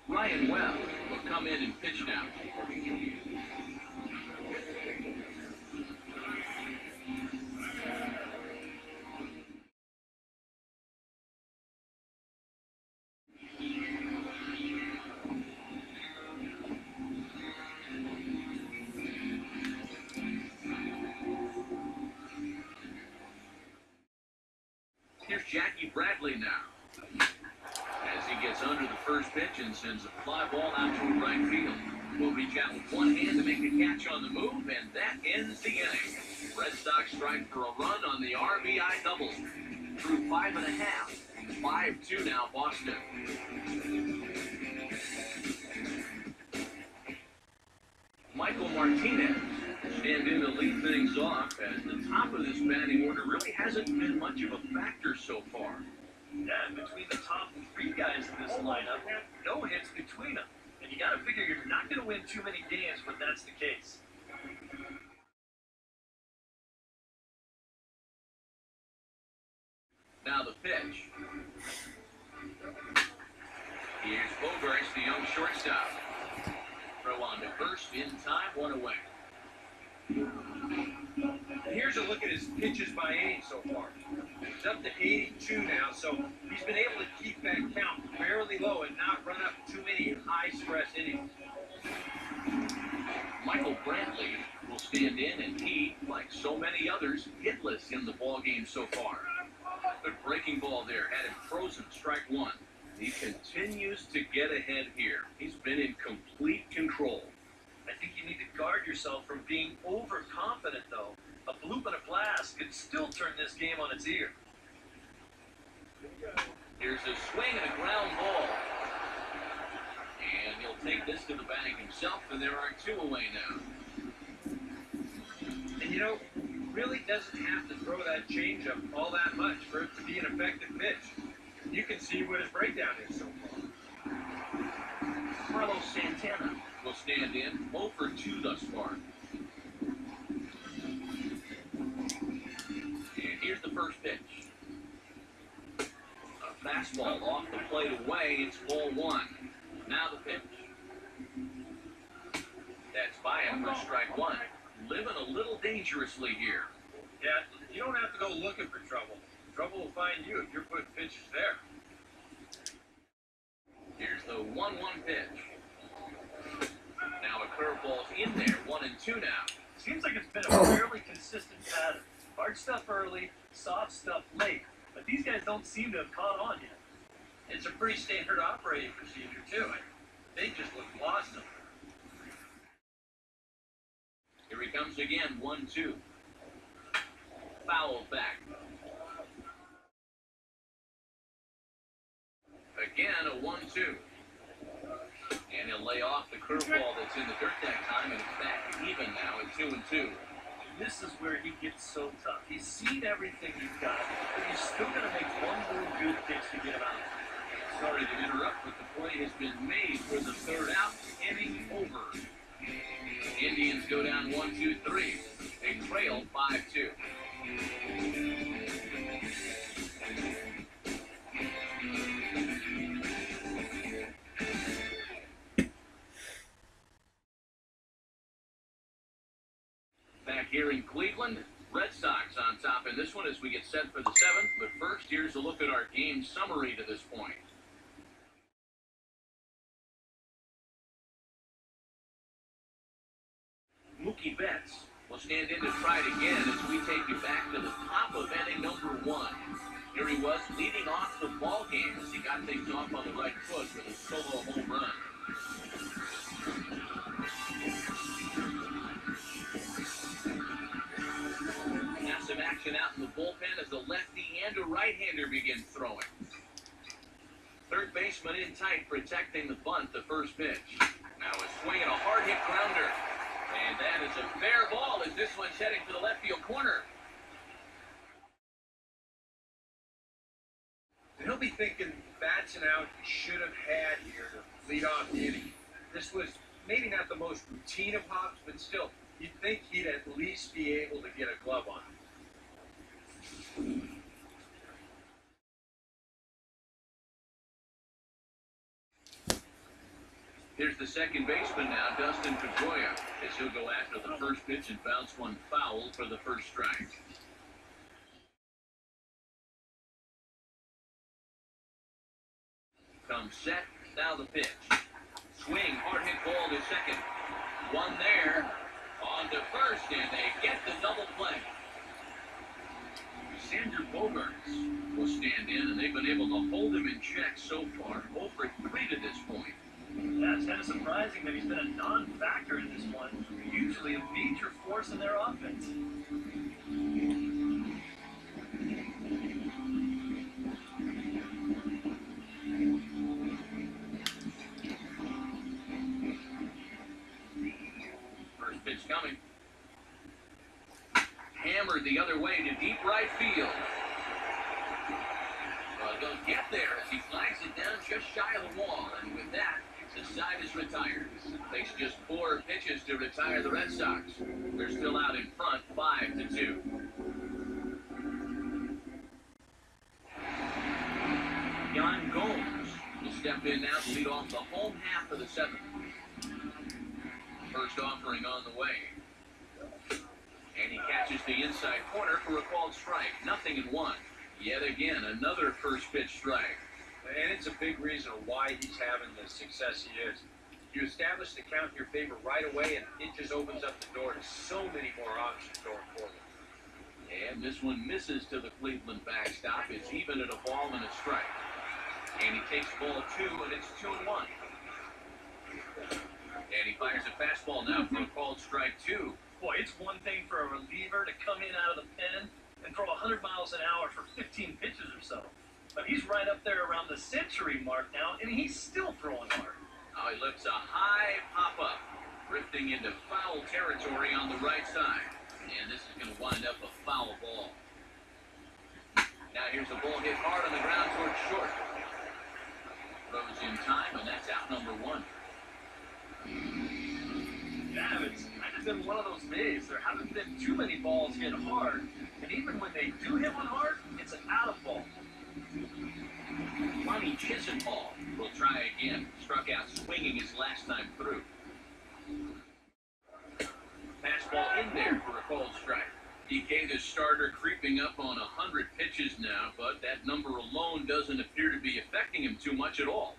Ryan Webb will come in and pitch now. Here's Jackie Bradley now. As he gets under the first pitch and sends a fly ball out to right field. Will reach out with one hand to make the catch on the move, and that ends the inning. Red Sox strike for a run on the RBI double. Through 5.5. 5-2 now, Boston. Michael Martinez stand in to lead things off as the top of this batting order really hasn't been much of a factor so far. Yeah, between the top 3 guys in this lineup, no hits between them. And you got to figure you're not going to win too many games when that's the case. Now the pitch. Here's Bogarts, the young shortstop. Throw on to first in time, 1 away. Here's a look at his pitches by inning so far. He's up to 82 now, so he's been able to keep that count fairly low and not run up too many high-stress innings. Michael Brantley will stand in, and he, like so many others, hitless in the ballgame so far. Good breaking ball there, had him frozen, strike 1. He continues to get ahead here. He's been in complete control. I think you need to guard yourself from being overconfident, though. A bloop and a blast could still turn this game on its ear. Here's a swing and a ground ball. And he'll take this to the bag himself, and there are 2 away now. And you know, he really doesn't have to throw that changeup all that much for it to be an effective pitch. You can see what his breakdown is so far. Carlos Santana will stand in, 0 for 2 thus far. And here's the first pitch. A fastball off the plate away, it's ball 1. Now the pitch. That's by him for strike 1. Living a little dangerously here. Yeah, You don't have to go looking for trouble. Trouble will find you if you're putting pitches there. Here's the 1-1 pitch. Now a curveball's in there, 1-2 now. Seems like it's been a fairly consistent pattern. Hard stuff early, soft stuff late. But these guys don't seem to have caught on yet. It's a pretty standard operating procedure, too. They just look lost them. Here he comes again, 1-2. Foul back. Again, a 1-2. And he'll lay off the curveball that's in the dirt that time, and it's back even now at 2-2. This is where he gets so tough. He's seen everything you've got, but he's still going to make one more good pitch to get him out. Sorry to interrupt, but the play has been made for the third out, inning over. Indians go down 1-2-3. They trail 5-2. Back here in Cleveland, Red Sox on top in this one as we get set for the seventh. But first, here's a look at our game summary to this point. Mookie Betts will stand in to try it again as we take you back to the top of inning number 1. Here he was leading off the ball game as he got things off on the right foot with a solo home run. Now some action out in the bullpen as a lefty and a right-hander begin throwing. Third baseman in tight, protecting the bunt, the first pitch. Now a swing and a hard-hit grounder. And that is a fair ball as this one's heading for the left field corner. He'll be thinking that's an out he should have had here to lead off the inning. This was maybe not the most routine of hops, but still, you'd think he'd at least be able to get a glove on him. Here's the second baseman now, Dustin Pedroia, as he'll go after the first pitch and bounce one foul for the first strike. Comes set, now the pitch. Swing, hard hit ball to second. One there, on to first, and they get the double play. Xander Bogaerts will stand in, and they've been able to hold him in check so far. 0 for 3 to this point. Yeah, it's kind of surprising that he's been a non-factor in this one. Usually a major force in their offense. First pitch coming. Hammered the other way to deep right field. They'll get there as he flags it down just shy of the wall, and with that, the side is retired. Takes just 4 pitches to retire the Red Sox. They're still out in front, 5-2. Yan Gomes will step in now to lead off the home half of the 7th. First offering on the way. And he catches the inside corner for a called strike. 0-1. Yet again, another first pitch strike. And it's a big reason why he's having the success he is. You establish the count in your favor right away, and it just opens up the door to so many more options going forward. And this one misses to the Cleveland backstop. It's even at a ball and a strike. And he takes ball 2, and it's 2-1. And he fires a fastball now for a called strike 2. Boy, it's one thing for a reliever to come in out of the pen and throw 100 miles an hour for 15 pitches or so. But he's right up there around the century mark now, and he's still throwing hard. Oh, he looks a high pop-up, drifting into foul territory on the right side. And this is going to wind up a foul ball. Now here's a ball hit hard on the ground towards short. Throws in time, and that's out number 1. Yeah, it's kind of been one of those days. There haven't been too many balls hit hard, and even when they do hit one hard, it's an out of ball. Lonnie Chisenhall will try again. Struck out swinging his last time through. Fastball in there for a cold strike. DK, the starter, creeping up on 100 pitches now, but that number alone doesn't appear to be affecting him too much at all.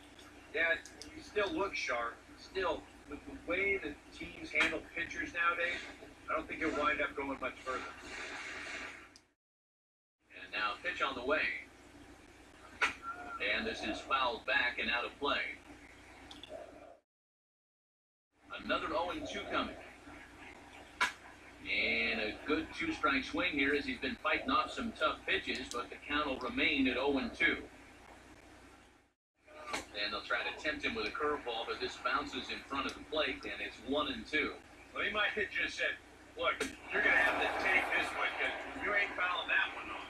Yeah, he still looks sharp. Still, with the way that teams handle pitchers nowadays, I don't think he'll wind up going much further. And now pitch on the way. And this is fouled back and out of play. Another 0-2 coming. And a good two-strike swing here as he's been fighting off some tough pitches, but the count will remain at 0-2. And they'll try to tempt him with a curveball, but this bounces in front of the plate, and it's 1-2. Well, he might have just said, look, you're going to have to take this one because you ain't fouling that one off.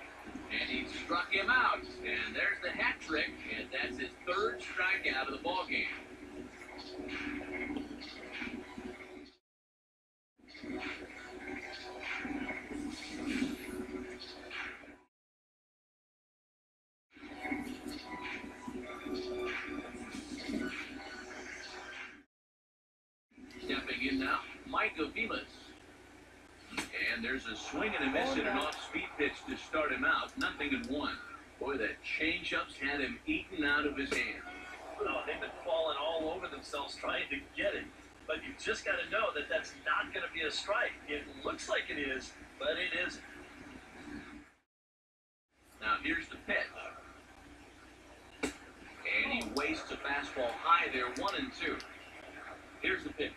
And he struck him out. And there's the hat trick, and that's his third strikeout of the ballgame. Stepping in now, Mike Aviles. And there's a swing and a miss and an off-speed pitch to start him out. 0-1. Boy, that changeup's had him eaten out of his hand. Oh, they've been falling all over themselves trying to get it. But you've just got to know that that's not going to be a strike. It looks like it is, but it isn't. Now here's the pitch. And he wastes a fastball high there, 1-2. Here's the pitch.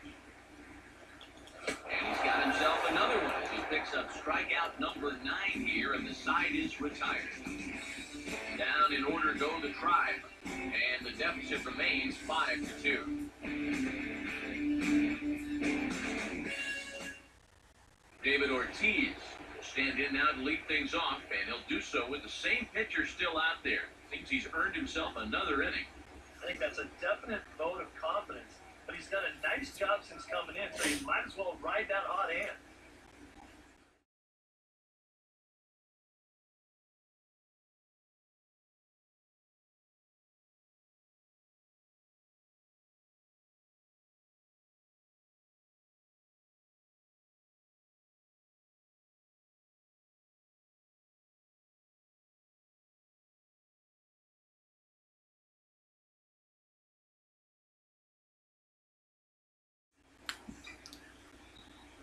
And he's got himself another one as he picks up strikeout number 9 here, and the side is retired. Down in order go the Tribe, and the deficit remains 5-2. David Ortiz will stand in now to lead things off, and he'll do so with the same pitcher still out there. Thinks he's earned himself another inning. I think that's a definite vote of confidence. But he's done a nice job since coming in, so you might as well ride that hot hand.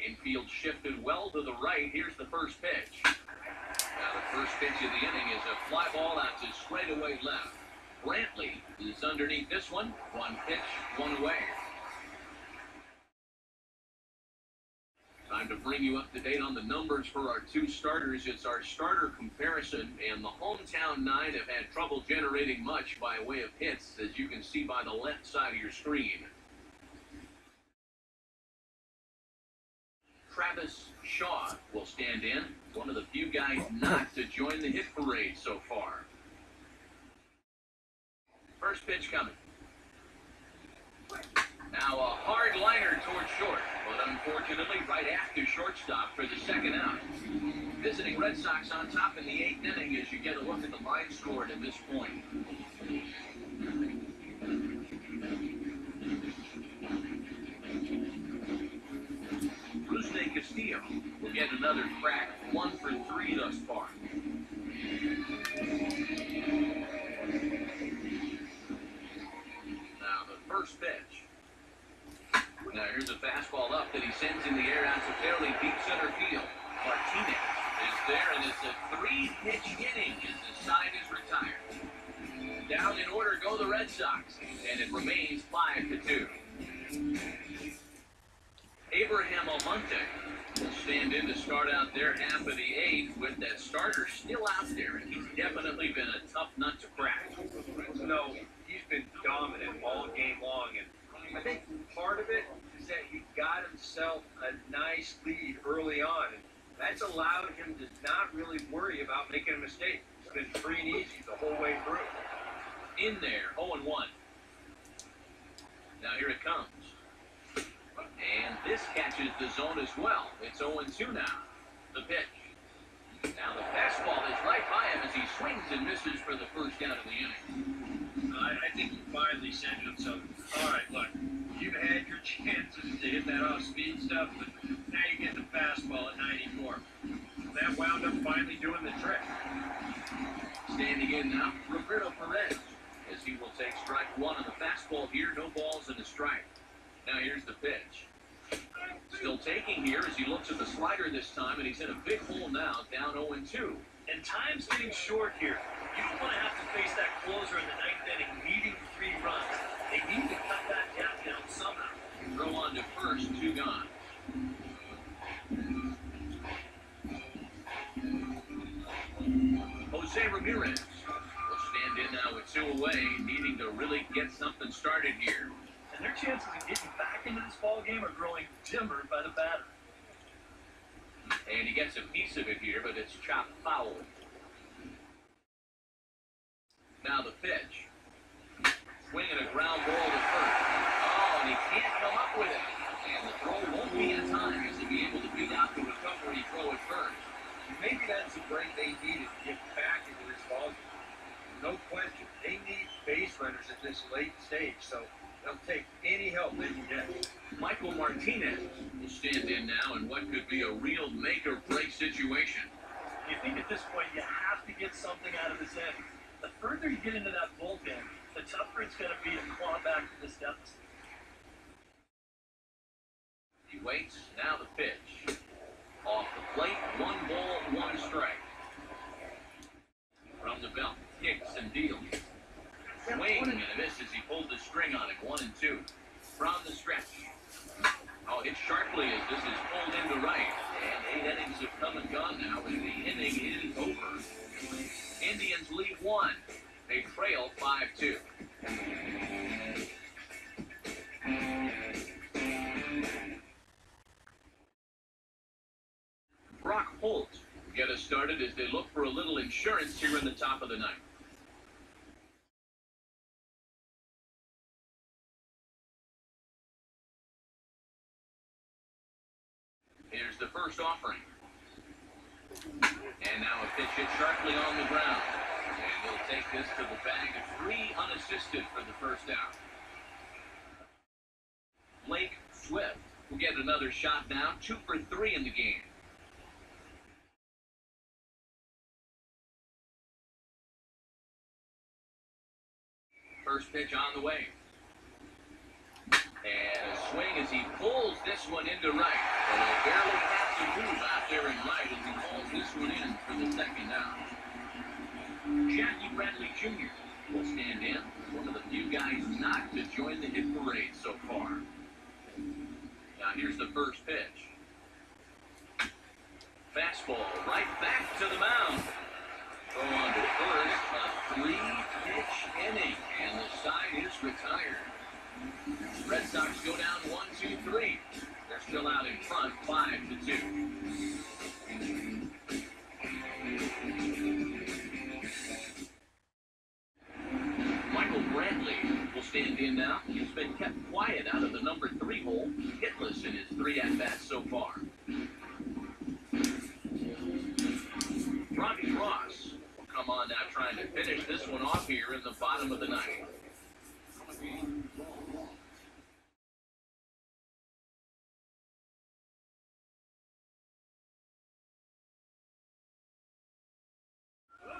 Infield shifted well to the right. Here's the first pitch. Now the first pitch of the inning is a fly ball out to straightaway left. Brantley is underneath this one. One pitch, one away. Time to bring you up to date on the numbers for our two starters. It's our starter comparison, and the hometown 9 have had trouble generating much by way of hits, as you can see by the left side of your screen. Travis Shaw will stand in, one of the few guys not to join the hit parade so far. First pitch coming. Now a hard liner towards short, but unfortunately right after shortstop for the second out. Visiting Red Sox on top in the 8th inning as you get a look at the line scored at this point. Castillo will get another crack, 1 for 3 thus far. Now the first pitch. Now here's a fastball up that he sends in the air out to fairly deep center field. Martinez is there, and it's a 3-pitch inning as the side is retired. Down in order go the Red Sox, and it remains 5-2. Abraham Almonte will stand in to start out their half of the 8th with that starter still out there, and he's definitely been a tough nut to crack. No, he's been dominant all game long, and I think part of it is that he got himself a nice lead early on, and that's allowed him to not really worry about making a mistake. It's been free and easy the whole way through. In there, 0-1. Now here it comes. And this catches the zone as well. It's 0-2 now. The pitch. Now the fastball is right by him as he swings and misses for the first out of the inning. I think he finally said to himself, all right, look, you've had your chances to hit that off-speed stuff, but now you get the fastball at 94. strike. Now here's the pitch. Still taking here as he looks at the slider this time, and he's in a big hole now, down 0-2. And time's getting short here. You don't want to have to face that closer in the ninth inning needing 3 runs. They need to cut that gap down somehow. Throw on to first, 2 gone. Jose Ramirez will stand in now with 2 away, needing to really get something started here. And their chances of getting back into this ball game are growing dimmer by the batter. And he gets a piece of it here, but it's chopped foul. Now the pitch. Swinging a ground ball to first. Oh, and he can't come up with it. And the throw won't be in time as he'll be able to beat out the recovery throw at first. Maybe that's the break they needed to get back into this ball game. No question. They need base runners at this late stage, so they'll take any help they can get. Michael Martinez will stand in now in what could be a real make-or-break situation. You think at this point you have to get something out of this inning. The further you get into that bullpen, the tougher it's going to be to claw back to this deficit. He waits. Now the pitch. Off the plate, 1 ball, 1 strike. From the belt, kicks and deals. Swing and a miss as he pulled the string on it, 1-2. From the stretch. Oh, hit sharply as this is pulled into right. And 8 innings have come and gone now, and the inning is over. Indians lead 1. They trail 5-2. Brock Holt will get us started as they look for a little insurance here in the top of the ninth. Here's the first offering. And now a pitch hit sharply on the ground. And he'll take this to the bag of 3 unassisted for the first out. Blake Swift will get another shot now, 2 for 3 in the game. First pitch on the way. And a swing as he pulls this one into right. But it barely has to move out there in right as he pulls this one in for the second out. Jackie Bradley Jr. will stand in. One of the few guys not to join the hit parade so far. Now here's the first pitch. Fastball right back to the mound. Throw on to first, a 3-pitch inning, and the side is retired. Red Sox go down 1-2-3. They're still out in front, 5-2. Michael Bradley will stand in now. He's been kept quiet out of the number 3 hole, hitless in his 3 at-bats so far. Robbie Ross will come on now trying to finish this one off here in the bottom of the ninth.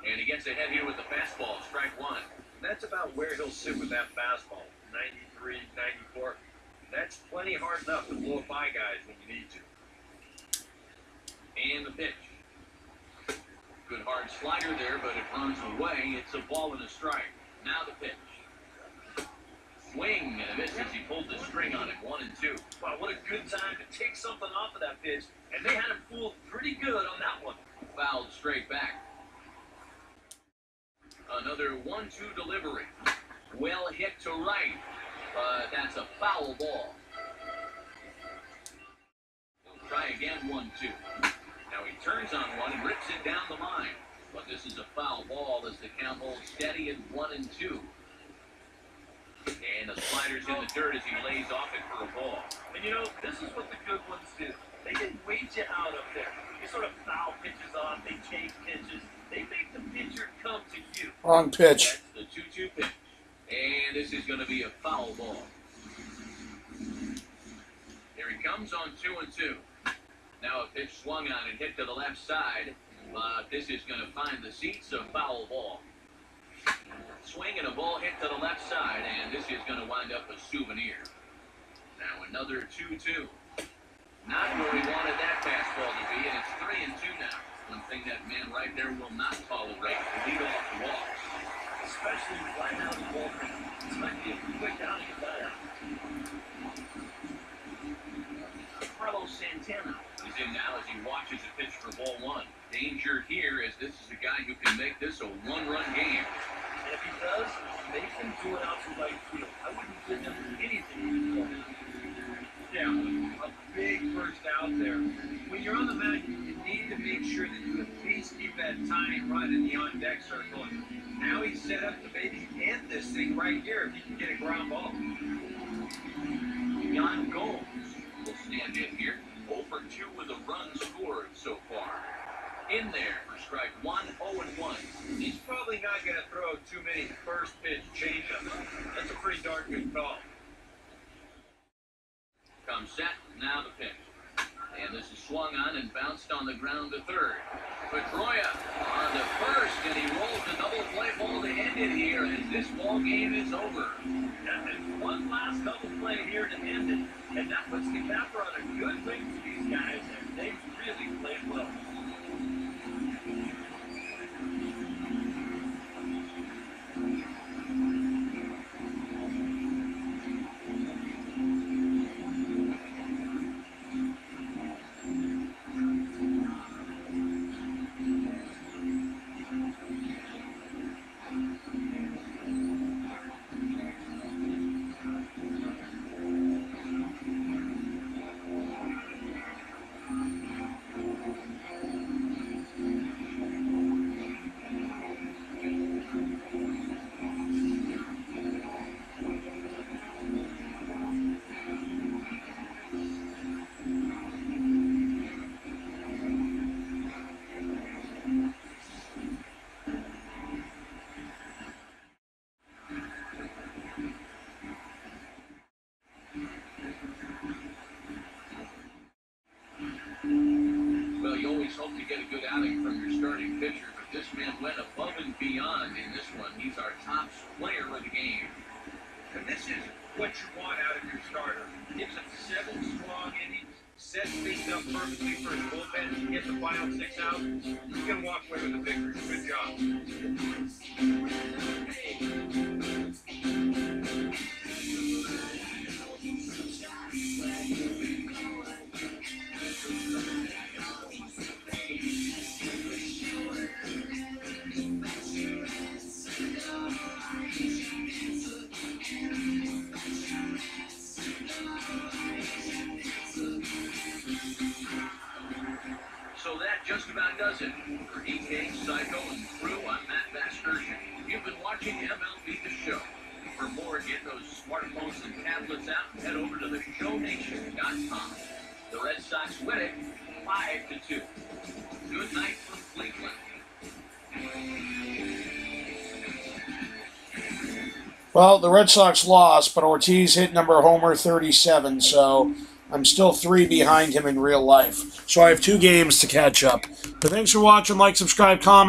And he gets ahead here with the fastball, strike 1. That's about where he'll sit with that fastball, 93, 94. That's plenty hard enough to blow by guys when you need to. And the pitch. Good hard slider there, but it runs away. It's a ball and a strike. Now the pitch. Swing and a miss as he pulled the string on it, 1-2. Wow, what a good time to take something off of that pitch. And they had him fooled pretty good on that one. Fouled straight back. Another 1-2 delivery. Well hit to right, but that's a foul ball. He'll try again, 1-2. Now he turns on one and rips it down the line. But this is a foul ball as the count holds steady at 1-2. And the slider's in the dirt as he lays off it for a ball. And you know, this is what the good ones do. They didn't wait you out up there. You sort of foul pitches off, they take pitches. They make the pitcher come to you. Wrong pitch. That's the 2-2 pitch. And this is going to be a foul ball. Here he comes on 2-2. Now a pitch swung on and hit to the left side. But this is going to find the seats, a foul ball. Swing and a ball hit to the left side, and this is going to wind up a souvenir. Another 2-2. Not where he wanted that fastball to be, and it's 3-2 now. One thing that man right there will not tolerate, lead-off walks. Especially right now in the ballpark. This might be a quick outing of that. Carlos Santana is in now as he watches a pitch for ball one. Danger here as this is a guy who can make this a one-run game. And if he does, they can do it out to right field. I wouldn't give them anything. Yeah, a big first out there. When you're on the mound, you need to make sure that you at least keep that tying run in the on-deck circle. And now he's set up to maybe end this thing right here if he can get a ground ball. Jan Gomes will stand in here. 0 for 2 with a run scored so far. In there for strike 1, 0-1. He's probably not going to throw too many first pitch changeups. That's a pretty darn good call. Comes set, now the pitch. And this is swung on and bounced on the ground to third. Pedroia on to first, and he rolls a double play ball to end it here, and this ball game is over. And one last double play here to end it, and that puts the capper on a good wing for these guys, and they've really played well. Well, you always hope to get a good outing from your starting pitcher, but this man went above and beyond in this one. He's our top player of the game. And this is what you want out of your starter. Gives him 7 strong innings, sets things up perfectly for his bullpen to get the final 6 out. He's going to walk away with a victory. Good job. So that just about does it. For EK, Psycho, and crew, I'm Matt Vasgersian. You've been watching MLB The Show. For more, get those smartphones and tablets out and head over to theshownation.com. The Red Sox win it 5-2. Good night from Cleveland. Well, the Red Sox lost, but Ortiz hit number homer 37, so I'm still 3 behind him in real life. So I have 2 games to catch up. But thanks for watching. Like, subscribe, comment.